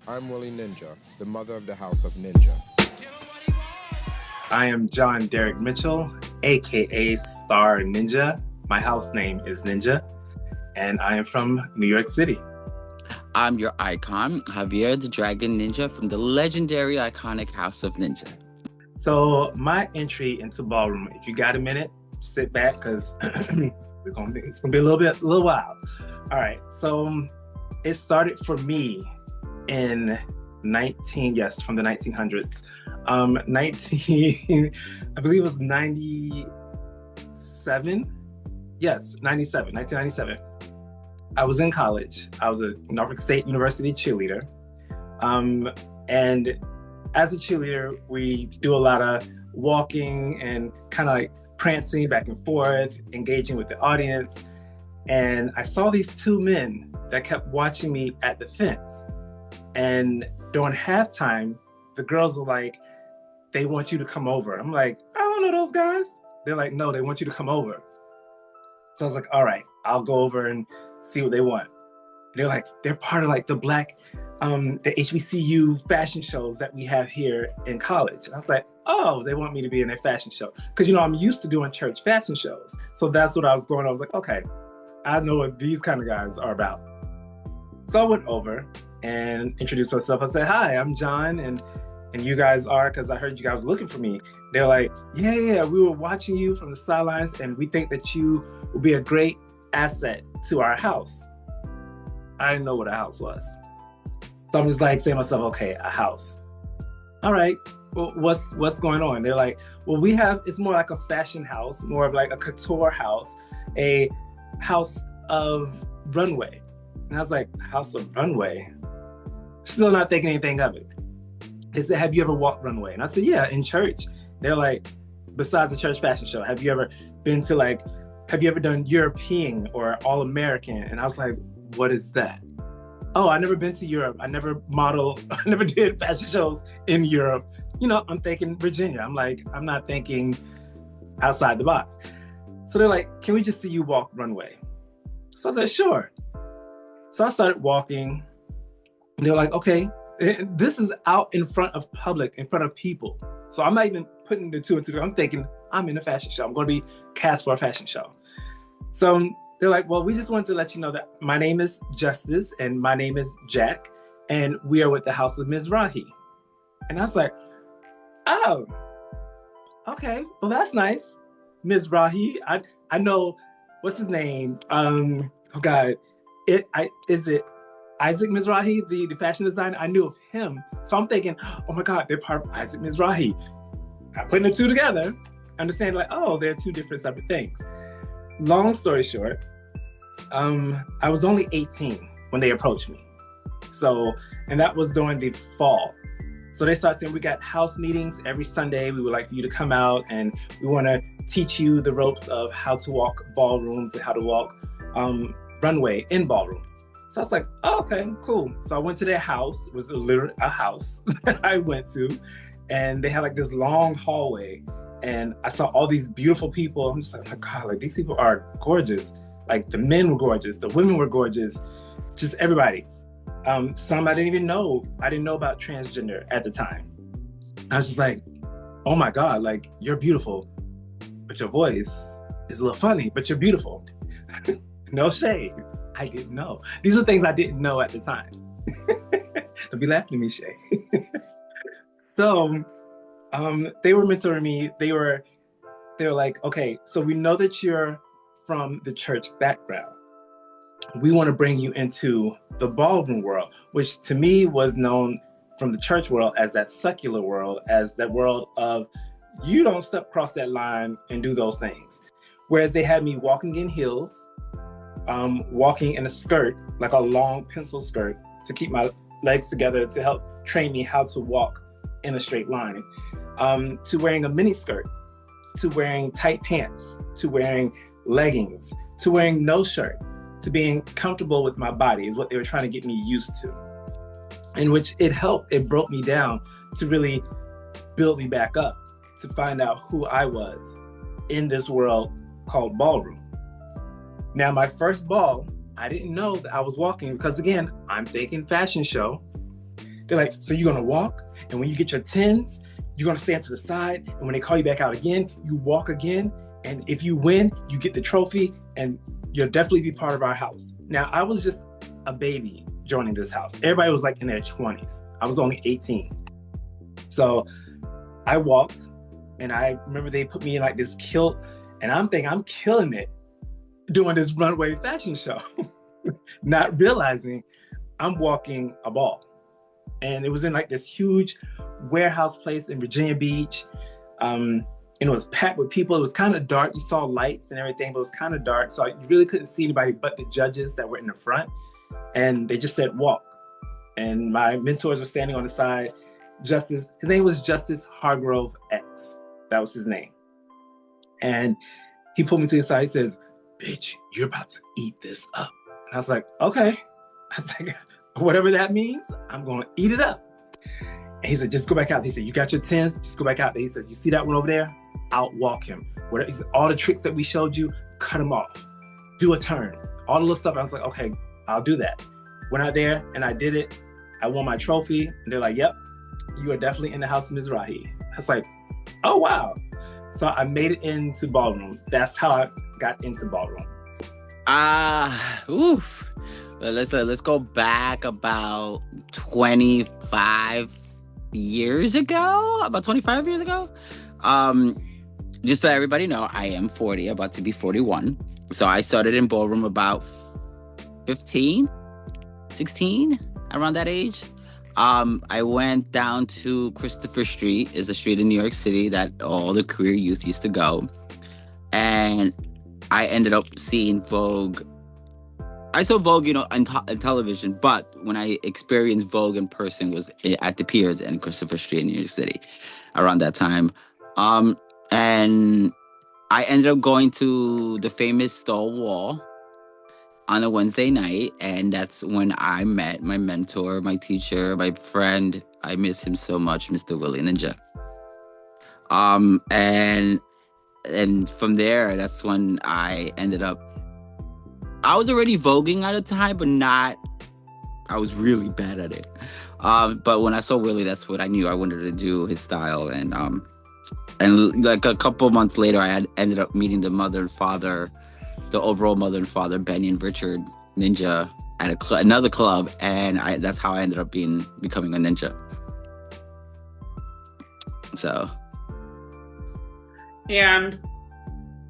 I'm Willie Ninja, the mother of the House of Ninja. I am John Derek Mitchell, aka Star Ninja. My house name is Ninja, and I am from New York City. I'm your icon, Javier the Dragon Ninja from the legendary iconic House of Ninja. So my entry into ballroom, if you got a minute, sit back because it's gonna be a little while. All right, so it started for me in from the 1900s. I believe it was 97. Yes, 1997. I was in college. I was a Norfolk State University cheerleader. And as a cheerleader, we do a lot of walking and kind of like prancing back and forth, engaging with the audience. And I saw these two men that kept watching me at the fence. And during halftime, the girls were like, they want you to come over. I'm like, I don't know those guys. They're like, no, they want you to come over. So I was like, all right, I'll go over and see what they want. They're like, they're part of like the black, the HBCU fashion shows that we have here in college. And I was like, oh, they want me to be in their fashion show. Cause I'm used to doing church fashion shows. So that's what I was going. I was like, okay, I know what these kind of guys are about. So I went over and introduced myself. I said, hi, I'm John, and you guys are, because I heard you guys looking for me. They're like, yeah, we were watching you from the sidelines, and we think that you will be a great asset to our house. I didn't know what a house was. So I'm just like saying to myself, okay, a house. All right, well, what's going on? They're like, well, it's more like a fashion house, more of like a couture house, a house of runway. And I was like, house of runway? Still not thinking anything of it. They said, have you ever walked runway? And I said, yeah, in church. They're like, besides the church fashion show, have you ever done European or All American? And I was like, what is that? Oh, I never been to Europe. I never modeled, I never did fashion shows in Europe. I'm thinking Virginia. I'm like, I'm not thinking outside the box. So they're like, can we just see you walk runway? So I said, sure. So I started walking, and they were like, okay, this is out in front of public, in front of people. So I'm not even putting the two and two. I'm thinking I'm in a fashion show. I'm going to be cast for a fashion show. So they're like, well, we just wanted to let you know that my name is Justice and my name is Jack, and we are with the House of Mizrahi. And I was like, oh, okay, well, that's nice. Mizrahi, I know, what's his name? Oh God, is it Isaac Mizrahi, the fashion designer? I knew of him. So I'm thinking, oh my God, they're part of Isaac Mizrahi. I'm putting the two together, understanding like, oh, they're two different separate things. Long story short, I was only 18 when they approached me. So, and that was during the fall. So they started saying, we got house meetings every Sunday. We would like for you to come out and we want to teach you the ropes of how to walk ballrooms and how to walk runway in ballroom. So I was like, oh, okay, cool. So I went to their house. It was literally a house that I went to. And they had like this long hallway. And I saw all these beautiful people. I'm just like, oh my God, like these people are gorgeous. Like the men were gorgeous. The women were gorgeous. Just everybody. Some I didn't even know. I didn't know about transgender at the time. I was just like, oh my God, like you're beautiful. But your voice is a little funny, but you're beautiful. No shade. I didn't know. These are things I didn't know at the time. Don't be laughing at me, Shay. So they were mentoring me. They were like, okay, so we know that you're from the church background. We want to bring you into the ballroom world, which to me was known from the church world as that secular world, as that world of you don't step across that line and do those things. Whereas they had me walking in heels, walking in a skirt, like a long pencil skirt to keep my legs together to help train me how to walk in a straight line, to wearing a mini skirt, to wearing tight pants, to wearing leggings, to wearing no shirt, to being comfortable with my body is what they were trying to get me used to. In which it helped, it broke me down to really build me back up, to find out who I was in this world called ballroom. Now, my first ball, I didn't know that I was walking because again, I'm thinking fashion show. They're like, so you're gonna walk, and when you get your 10s, you're gonna stand to the side, and when they call you back out again, you walk again, and if you win, you get the trophy, and you'll definitely be part of our house. Now, I was just a baby joining this house. Everybody was like in their 20s. I was only 18. So I walked, and I remember they put me in like this kilt, and I'm thinking I'm killing it doing this runway fashion show, not realizing I'm walking a ball. And it was in like this huge warehouse place in Virginia Beach. And it was packed with people. It was kind of dark. You saw lights and everything, but it was kind of dark. So you really couldn't see anybody but the judges that were in the front. And they just said, walk. And my mentors were standing on the side. His name was Justice Hargrove X. That was his name. And he pulled me to the side. He says, bitch, you're about to eat this up. And I was like, okay. I was like, whatever that means, I'm going to eat it up. And he said, just go back out. He said, you got your 10s, just go back out there. He says, you see that one over there? Outwalk him. He said, all the tricks that we showed you, cut them off. Do a turn. All the little stuff. I was like, okay, I'll do that. Went out there and I did it. I won my trophy. And they're like, yep, you are definitely in the House of Mizrahi. I was like, oh, wow. So I made it into ballroom. That's how I got into ballroom. Oof. Let's go back about 25 years ago. About 25 years ago. Just so everybody know, I am 40, about to be 41. So I started in ballroom about 15, 16, around that age. I went down to Christopher Street, is a street in New York City that all the queer youth used to go. And I ended up seeing Vogue. I saw Vogue, on television, but when I experienced Vogue in person was at the Piers in Christopher Street in New York City around that time. And I ended up going to the famous Stonewall on a Wednesday night, and that's when I met my mentor, my teacher, my friend. I miss him so much, Mr. Willie Ninja. And from there, that's when I ended up. I was already voguing at the time, but I was really bad at it. But when I saw Willie, that's what I knew I wanted to do, his style. And like a couple months later, I had ended up meeting the overall mother and father, Benny and Richard Ninja, at another club. And that's how I ended up becoming a ninja. So. And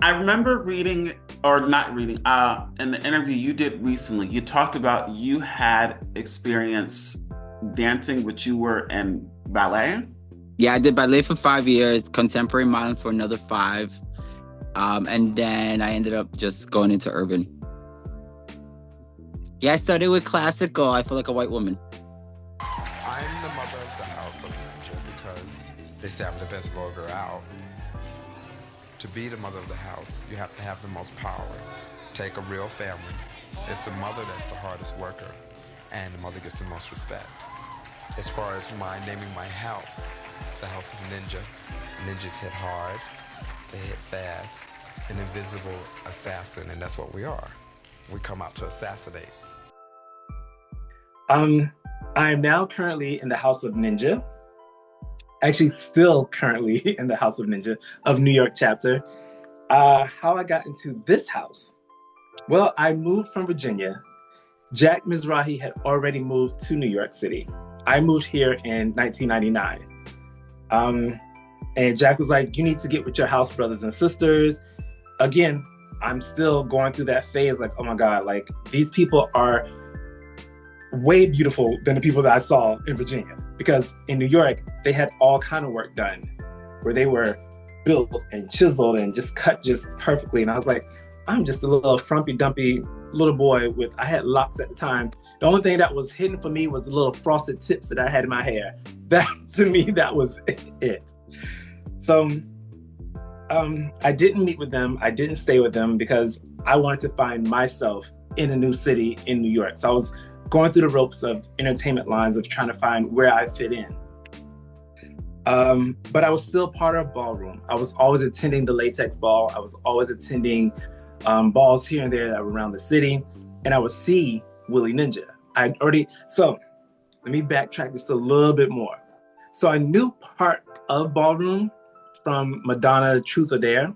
I remember in the interview you did recently, you talked about you had experience dancing, but you were in ballet. Yeah, I did ballet for 5 years, contemporary modern for another 5. And then I ended up just going into urban. Yeah, I started with classical. I feel like a white woman. I'm the mother of the House of Ninja because they say I'm the best voguer out. To be the mother of the house, you have to have the most power. Take a real family. It's the mother that's the hardest worker, and the mother gets the most respect. As far as naming my house, the House of Ninja. Ninjas hit hard, they hit fast, an invisible assassin, and that's what we are. We come out to assassinate. I am now currently in the House of Ninja. Actually, still currently in the House of Ninja of New York chapter. How I got into this house? Well, I moved from Virginia. Jack Mizrahi had already moved to New York City. I moved here in 1999. And Jack was like, you need to get with your house brothers and sisters. Again, I'm still going through that phase like, oh my God, like these people are way beautiful than the people that I saw in Virginia. Because in New York, they had all kind of work done where they were built and chiseled and just cut just perfectly. And I was like, I'm just a little frumpy dumpy little boy I had locks at the time. The only thing that was hidden for me was the little frosted tips that I had in my hair. That, to me, that was it. So I didn't meet with them. I didn't stay with them because I wanted to find myself in a new city in New York. So I was going through the ropes of entertainment lines of trying to find where I fit in. But I was still part of ballroom. I was always attending the latex ball. I was always attending balls here and there that were around the city. And I would see Willie Ninja. So let me backtrack just a little bit more. So I knew part of ballroom from Madonna Truth or Dare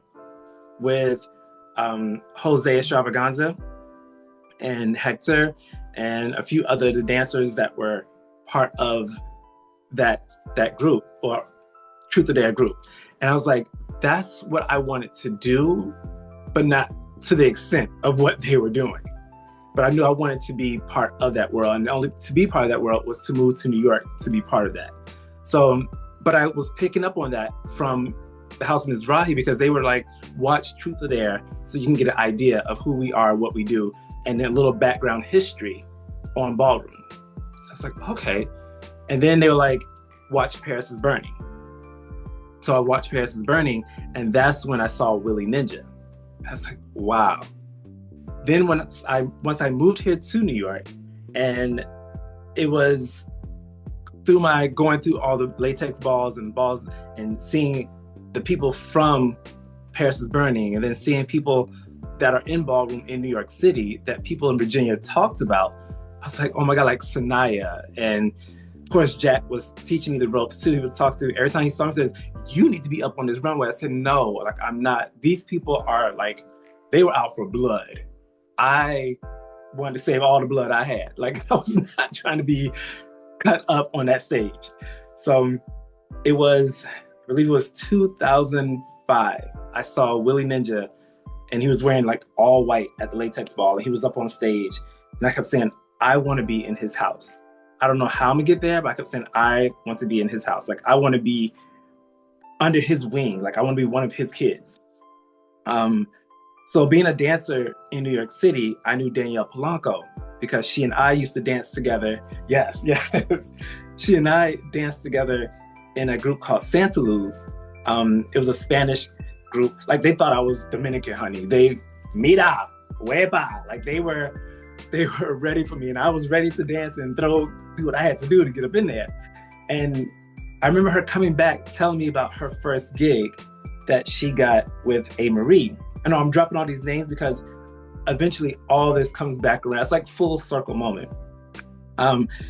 with Jose Extravaganza and Hector and a few other the dancers that were part of that group, or Truth or Dare group. And I was like, that's what I wanted to do, but not to the extent of what they were doing. But I knew I wanted to be part of that world, and only to be part of that world was to move to New York to be part of that. So, but I was picking up on that from the Haus Mizrahi, because they were like, watch Truth or Dare so you can get an idea of who we are, what we do, and then a little background history on ballroom. So I was like, okay. And then they were like, watch Paris is Burning. So I watched Paris is Burning, and that's when I saw Willie Ninja. I was like, wow. Then once I moved here to New York, and it was through my going through all the latex balls and seeing the people from Paris is Burning, and then seeing people that are in ballroom in New York City that people in Virginia talked about. I was like, oh my God, like Sanaya. And of course, Jack was teaching me the ropes too. He was talking to me. Every time he saw me, he says, you need to be up on this runway. I said, no, like I'm not. These people are like, they were out for blood. I wanted to save all the blood I had. Like I was not trying to be cut up on that stage. So it was, I believe it was 2005. I saw Willie Ninja, and he was wearing like all white at the latex ball, and he was up on stage. And I kept saying, I want to be in his house. I don't know how I'm gonna get there, but I kept saying, I want to be in his house. Like I want to be under his wing. Like I want to be one of his kids. So being a dancer in New York City, I knew Danielle Polanco because she and I used to dance together. Yes. She and I danced together in a group called Santa Luz. It was a Spanish group. Like they thought I was Dominican, honey. They, mira, hueva. Like they were ready for me, and I was ready to dance and do what I had to do to get up in there. And I remember her coming back, telling me about her first gig that she got with A. Marie. I know I'm dropping all these names because eventually all this comes back around. It's like full circle moment.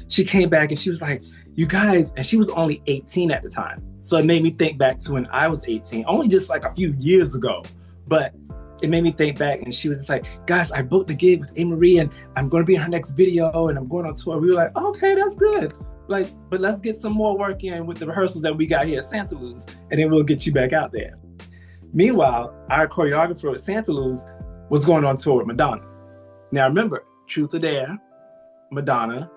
She came back and she was like, you guys, and she was only 18 at the time. So it made me think back to when I was 18, only just like a few years ago. But it made me think back, and she was just like, guys, I booked the gig with A. Marie and I'm going to be in her next video and I'm going on tour. We were like, okay, that's good. Like, but let's get some more work in with the rehearsals that we got here at Santa Luz, and then we'll get you back out there. Meanwhile, our choreographer at Santa Luz was going on tour with Madonna. Now remember, Truth or Dare, Madonna,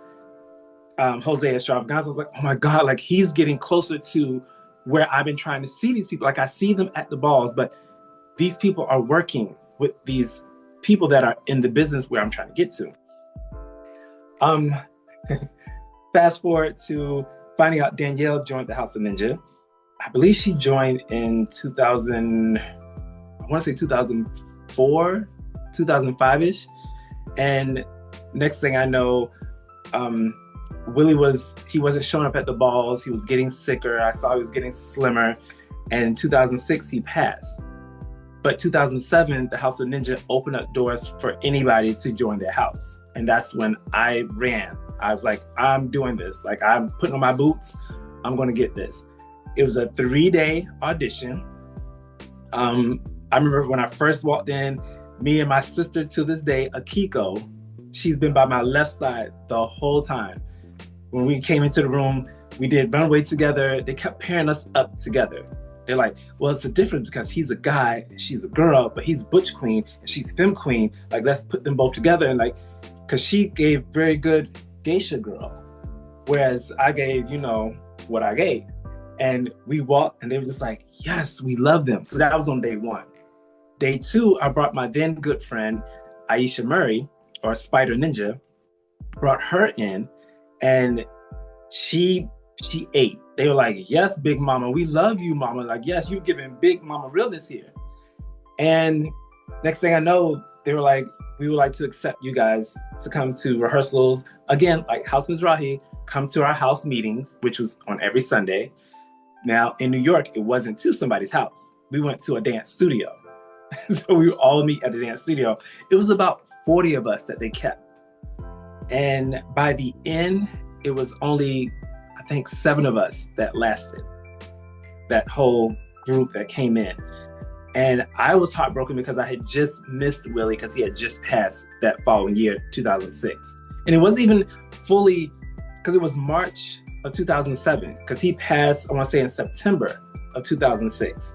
Jose Extravaganza. I was like, oh my God, like he's getting closer to where I've been trying to see these people. Like I see them at the balls, but these people are working with these people that are in the business where I'm trying to get to. Fast forward to finding out Danielle joined the Haus of Ninja. I believe she joined in 2004, 2005-ish. And next thing I know, Willie wasn't showing up at the balls. He was getting sicker. I saw he was getting slimmer. And in 2006, he passed. But 2007, the Haus of Ninja opened up doors for anybody to join their house. And that's when I ran. I was like, I'm doing this. Like I'm putting on my boots. I'm going to get this. It was a 3-day audition. I remember when I first walked in, me and my sister to this day, Akiko, she's been by my left side the whole time. When we came into the room, we did runway together. They kept pairing us up together. They're like, well, it's a difference because he's a guy and she's a girl, but he's butch queen and she's femme queen. Like, let's put them both together. And like, because she gave very good geisha girl, whereas I gave, what I gave. And we walked and they were just like, yes, we love them. So that was on day 1. Day 2, I brought my then good friend, Aisha Murray, or Spider Ninja, brought her in, and she ate. They were like, yes, big mama, we love you, mama. Like, yes, you're giving big mama realness here. And next thing I know, they were like, we would like to accept you guys to come to rehearsals. Again, like Haus Mizrahi, come to our house meetings, which was on every Sunday. Now, in New York, it wasn't to somebody's house. We went to a dance studio. So we would all meet at the dance studio. It was about 40 of us that they kept. And by the end, it was only, I think, 7 of us that lasted, that whole group that came in. And I was heartbroken because I had just missed Willie because he had just passed that following year, 2006. And it wasn't even fully, because it was March of 2007, because he passed, I want to say in September of 2006.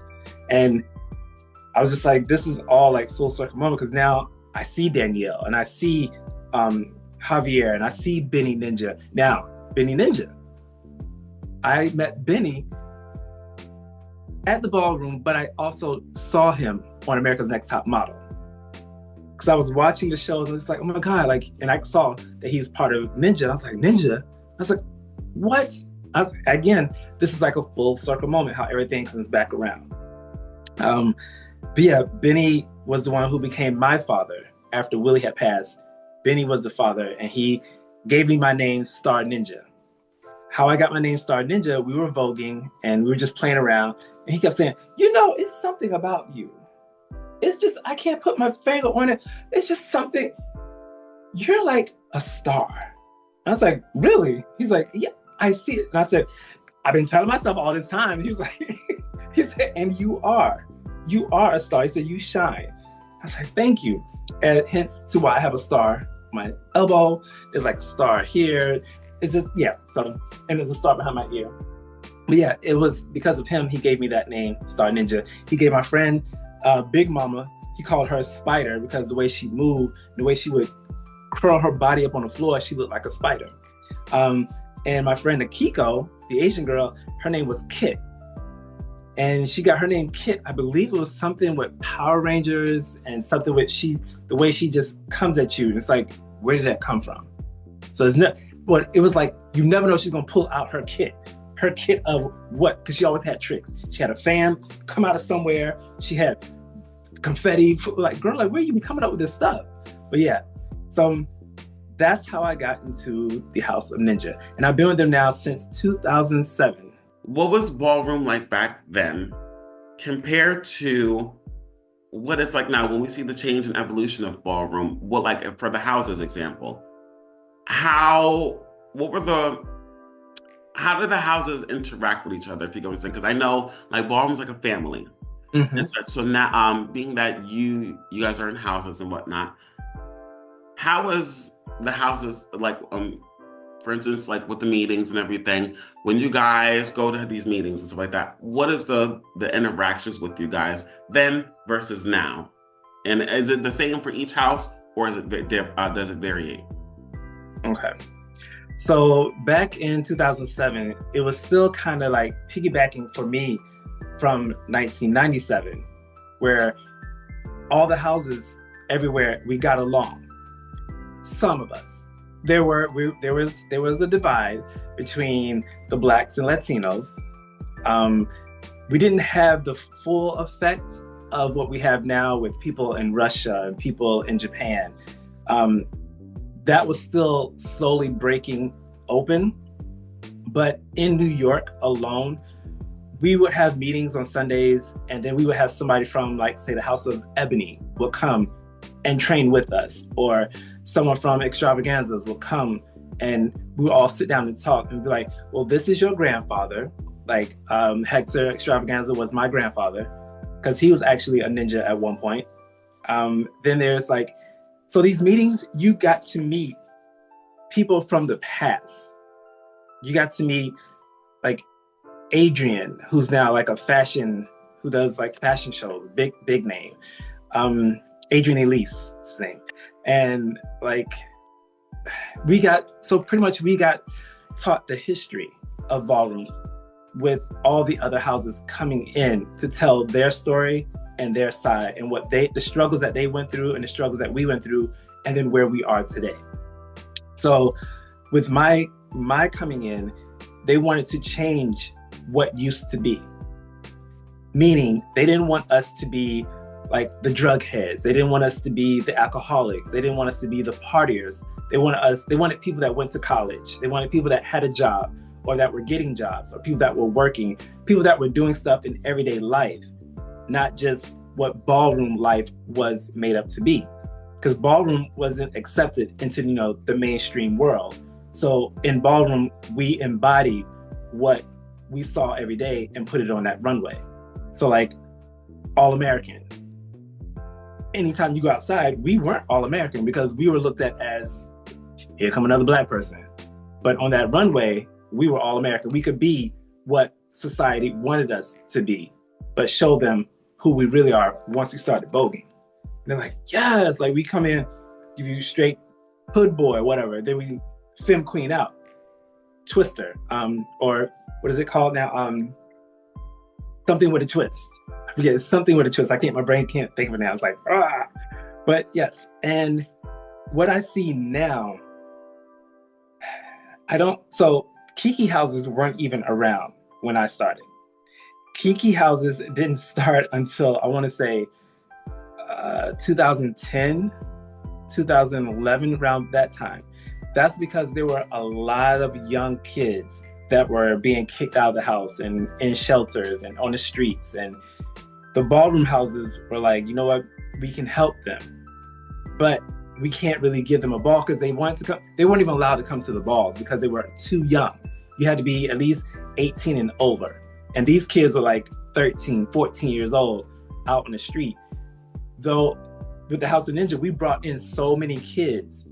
And I was just like, this is all like full circle moment, because now I see Danielle and I see Javier and I see Benny Ninja. Now, Benny Ninja, I met Benny at the ballroom, but I also saw him on America's Next Top Model. Because I was watching the shows and I was like, oh my God, like, and I saw that he's part of Ninja. And I was like, Ninja? I was like, what? Again, this is like a full circle moment, how everything comes back around. But yeah, Benny was the one who became my father after Willie had passed. Benny was the father, and he gave me my name, Star Ninja. How I got my name, Star Ninja, we were voguing and we were just playing around. And he kept saying, you know, it's something about you. It's just, I can't put my finger on it. It's just something, you're like a star. And I was like, really? He's like, yeah, I see it. And I said, I've been telling myself all this time. He was like, he said, and you are a star. He said, you shine. I was like, thank you. And hence to why I have a star on my elbow. There's like a star here. It's just, yeah. So, and there's a star behind my ear. But yeah, it was because of him, he gave me that name, Star Ninja. He gave my friend, Big Mama, he called her Spider because the way she moved, the way she would curl her body up on the floor, she looked like a spider. And my friend Akiko, the Asian girl, her name was Kit. And she got her name Kit, I believe it was something with Power Rangers and something with the way she just comes at you. And it's like, where did that come from? So it's not, but it was like, you never know she's gonna pull out her kit of what? Because she always had tricks. She had a fan come out of somewhere. She had confetti, like, girl, like, where you be coming up with this stuff? But yeah, so that's how I got into the House of Ninja. And I've been with them now since 2007. What was ballroom like back then compared to what it's like now when we see the change and evolution of ballroom? What, like, for the Houses example, how did the Houses interact with each other, if you go to say? Because I know, like, ballroom's like a family. Mm-hmm. And so now, being that you guys are in houses and whatnot, how is the Houses, like, for instance, like with the meetings and everything, when you guys go to these meetings and stuff like that, what is the interactions with you guys then versus now? And is it the same for each house, or is it does it vary? Okay. So back in 2007, it was still kind of like piggybacking for me from 1997, where all the houses everywhere, we got along. Some of us. There was a divide between the Blacks and Latinos. We didn't have the full effect of what we have now with people in Russia and people in Japan. That was still slowly breaking open. But in New York alone, we would have meetings on Sundays, and then we would have somebody from, like, say, the House of Ebony will come and train with us, or someone from Extravaganzas will come and we would all sit down and talk and be like, well, this is your grandfather. Like, Hector Extravaganza was my grandfather because he was actually a ninja at one point. Then there's like, so these meetings, you got to meet people from the past. You got to meet, like, Adrian, who's now like who does like fashion shows, big name. Adrian Elise, his name. And like, we got taught the history of ballroom with all the other houses coming in to tell their story and their side and the struggles that they went through and the struggles that we went through, and then where we are today. So with my coming in, they wanted to change what used to be. Meaning they didn't want us to be like the drug heads. They didn't want us to be the alcoholics. They didn't want us to be the partiers. They wanted people that went to college. They wanted people that had a job or that were getting jobs, or people that were working, people that were doing stuff in everyday life, not just what ballroom life was made up to be. Because ballroom wasn't accepted into, the mainstream world. So in ballroom, we embody what we saw every day and put it on that runway. So like all American. Anytime you go outside, we weren't all American because we were looked at as, here come another Black person. But on that runway, we were all American. We could be what society wanted us to be, but show them who we really are once we started voguing. And they're like, yes, like we come in, give you straight hood boy, whatever. Then we femme queen out, twister, or what is it called now? Something with a twist. I forget, it's something with a twist. My brain can't think of it now. It's like, ah. But yes, and what I see now, so Kiki houses weren't even around when I started. Kiki houses didn't start until, I wanna say, 2010, 2011, around that time. That's because there were a lot of young kids that were being kicked out of the house and in shelters and on the streets. And the ballroom houses were like, you know what, we can help them, but we can't really give them a ball because they wanted to come. They weren't even allowed to come to the balls because they were too young. You had to be at least 18 and over. And these kids were like 13, 14 years old out on the street. Though with the House of Ninja, we brought in so many kids.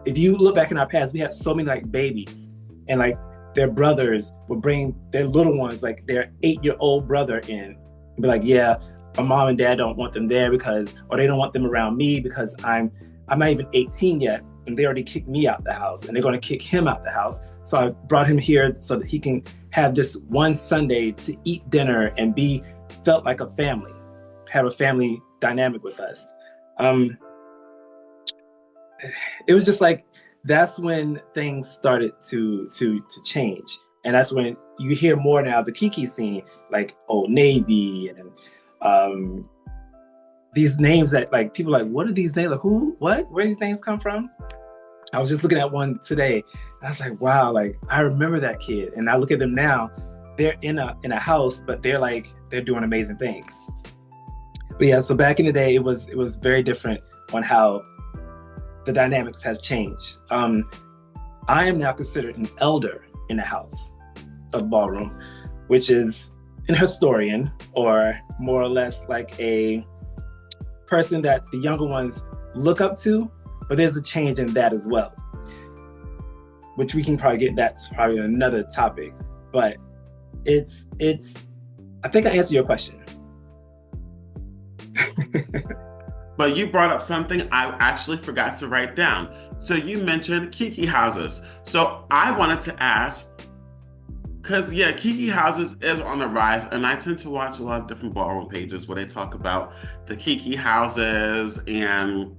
If you look back in our past, we had so many like babies and like their brothers would bring their little ones, like their 8-year-old brother in and be like, yeah, my mom and dad don't want them there or they don't want them around me because I'm not even 18 yet. And they already kicked me out the house and they're going to kick him out the house. So I brought him here so that he can have this one Sunday to eat dinner and felt like a family, have a family dynamic with us. It was just like, that's when things started to change. And that's when you hear more now the Kiki scene, like Old Navy and these names that like people are like, what are these names? Like who, what, where do these names come from? I was just looking at one today and I was like, wow, like I remember that kid. And I look at them now, they're in a house, but they're doing amazing things. But yeah, so back in the day, it was very different on how the dynamics have changed. I am now considered an elder in the house of ballroom, which is an historian or more or less like a person that the younger ones look up to, but there's a change in that as well, which we can probably get, that's probably another topic, but it's, I think I answered your question. But you brought up something I actually forgot to write down. So you mentioned Kiki houses. So I wanted to ask, because yeah, Kiki houses is on the rise, and I tend to watch a lot of different ballroom pages where they talk about the Kiki houses and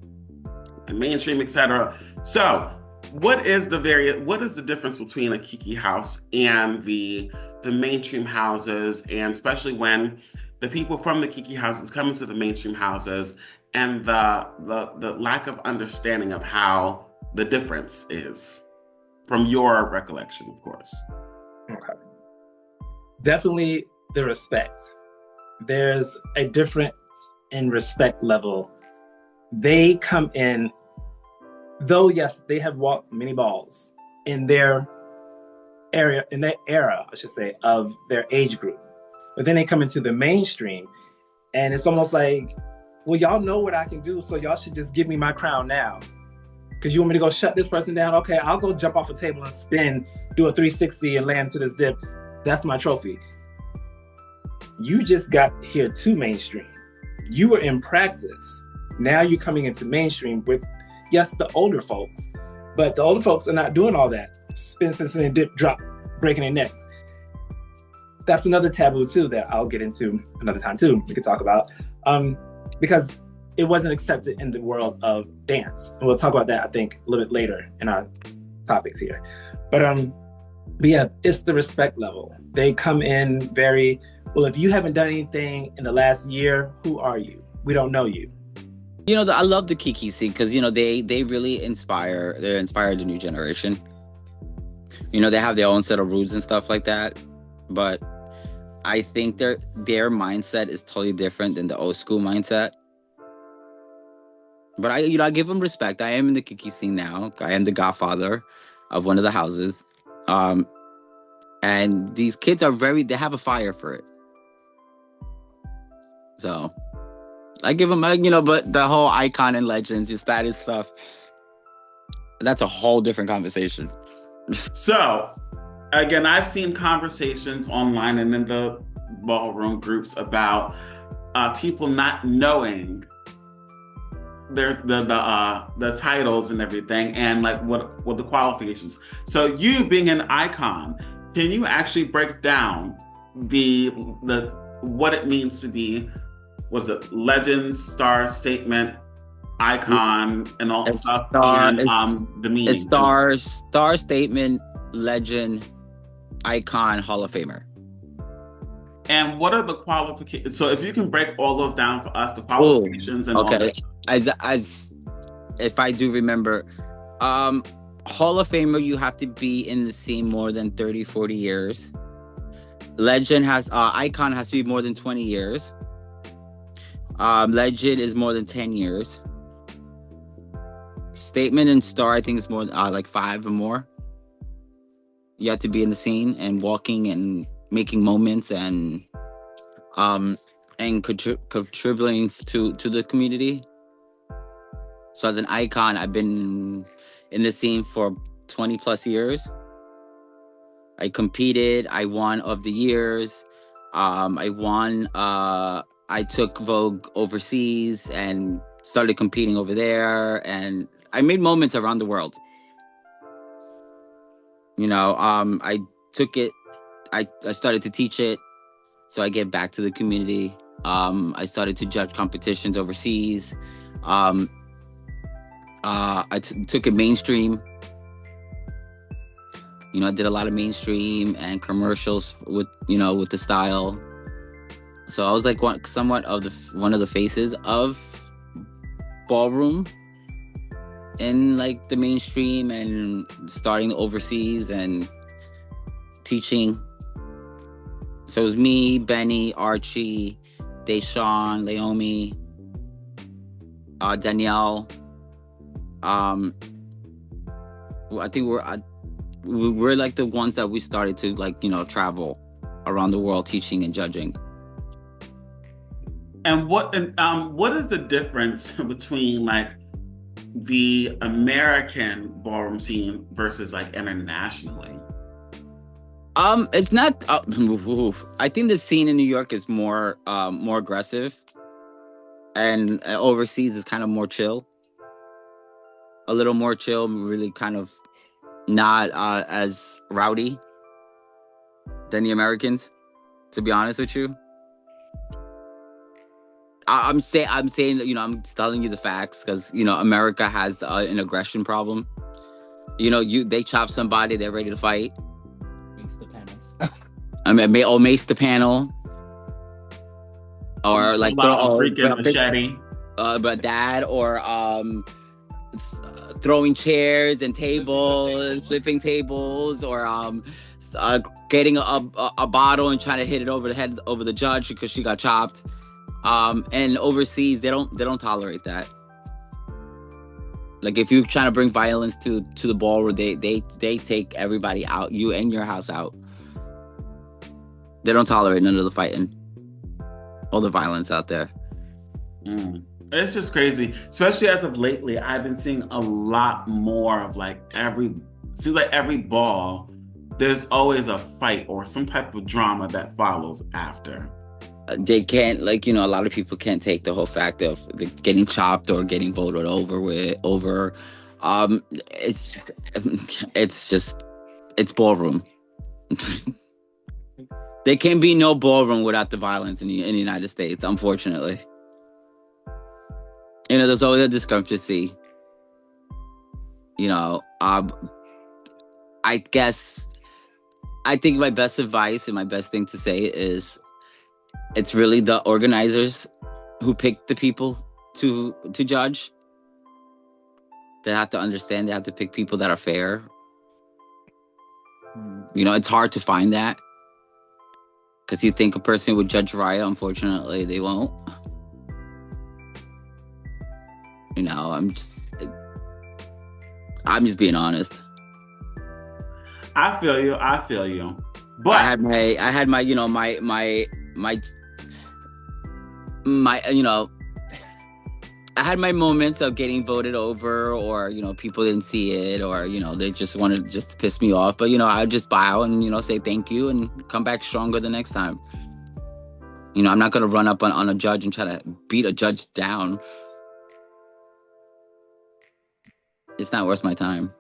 the mainstream, etc. So what is the difference between a Kiki house and the mainstream houses, and especially when the people from the Kiki houses come into the mainstream houses, and the lack of understanding of how the difference is, from your recollection, of course. Okay. Definitely the respect. There's a difference in respect level. They come in, though yes, they have walked many balls in their era, I should say, of their age group. But then they come into the mainstream and it's almost like, well, y'all know what I can do, so y'all should just give me my crown now. Because you want me to go shut this person down? Okay, I'll go jump off a table and spin, do a 360 and land to this dip. That's my trophy. You just got here to mainstream. You were in practice. Now you're coming into mainstream with, yes, the older folks, but the older folks are not doing all that. Spin, dip, drop, breaking their necks. That's another taboo too that I'll get into another time too, we could talk about. Because it wasn't accepted in the world of dance. And we'll talk about that, I think, a little bit later in our topics here. But yeah, it's the respect level. They come in very, well, if you haven't done anything in the last year, who are you? We don't know you. You know, I love the Kiki scene because, you know, they really inspire the new generation. You know, they have their own set of rules and stuff like that. But I think their mindset is totally different than the old school mindset. But I give them respect. I am in the Kiki scene now. I am the godfather. of one of the houses. And these kids they have a fire for it. So I give them, but the whole icon and legends, your status stuff, that's a whole different conversation. So, again, I've seen conversations online and in the ballroom groups about people not knowing the titles and everything, and like what the qualifications. So, you being an icon, can you actually break down the what it means to be, was it legends, star, statement, icon, and all that stuff? The meaning. It's star, statement, legend, icon, Hall of Famer. And what are the qualifications? So if you can break all those down for us, the qualifications and all that. As if I do remember, Hall of Famer, you have to be in the scene more than 30, 40 years. Legend icon has to be more than 20 years. Legend is more than 10 years. Statement and star, I think, is more like 5 or more. You have to be in the scene and walking and making moments and contributing to the community. So as an icon, I've been in the scene for 20 plus years. I competed. I won of the years. I took Vogue overseas and started competing over there. And I made moments around the world. I took it. I started to teach it. So I get back to the community. I started to judge competitions overseas. I took it mainstream. I did a lot of mainstream and commercials with the style. So I was like somewhat of one of the faces of ballroom in like the mainstream and starting overseas and teaching. So it was me, Benny, Archie, Deshawn, Laomi, Danielle. I think we're like the ones that we started to travel around the world teaching and judging. And what is the difference between like the American ballroom scene versus like internationally? It's not. I think the scene in New York is more aggressive, and overseas is kind of more chill. A little more chill, really kind of not as rowdy than the Americans, to be honest with you. I'm saying that, I'm telling you the facts because, America has an aggression problem. They chop somebody, they're ready to fight. Mace the panel. Mace the panel. Or like freaking machete. But that, or throwing chairs and tables, flipping tables, or getting a bottle and trying to hit it over the head over the judge because she got chopped. And overseas, they don't tolerate that. Like if you're trying to bring violence to the ballroom, they take everybody out, you and your house out. They don't tolerate none of the fighting, all the violence out there. It's just crazy, especially as of lately. I've been seeing a lot more of seems like every ball, there's always a fight or some type of drama that follows after. They can't, a lot of people can't take the whole fact of getting chopped or getting voted over. It's ballroom. There can be no ballroom without the violence in the United States, unfortunately. There's always a discrepancy. I guess, I think my best advice and my best thing to say is it's really the organizers who pick the people to judge. They have to understand, they have to pick people that are fair. It's hard to find that. Because you think a person would judge Raya, unfortunately, they won't. I'm just being honest. I feel you. I feel you. But I had my, you know, my, you know, I had my moments of getting voted over, or, you know, people didn't see it, or, you know, they just wanted just to piss me off. But, you know, I just bow and, you know, say thank you and come back stronger the next time. You know, I'm not going to run up on a judge and try to beat a judge down. It's not worth my time.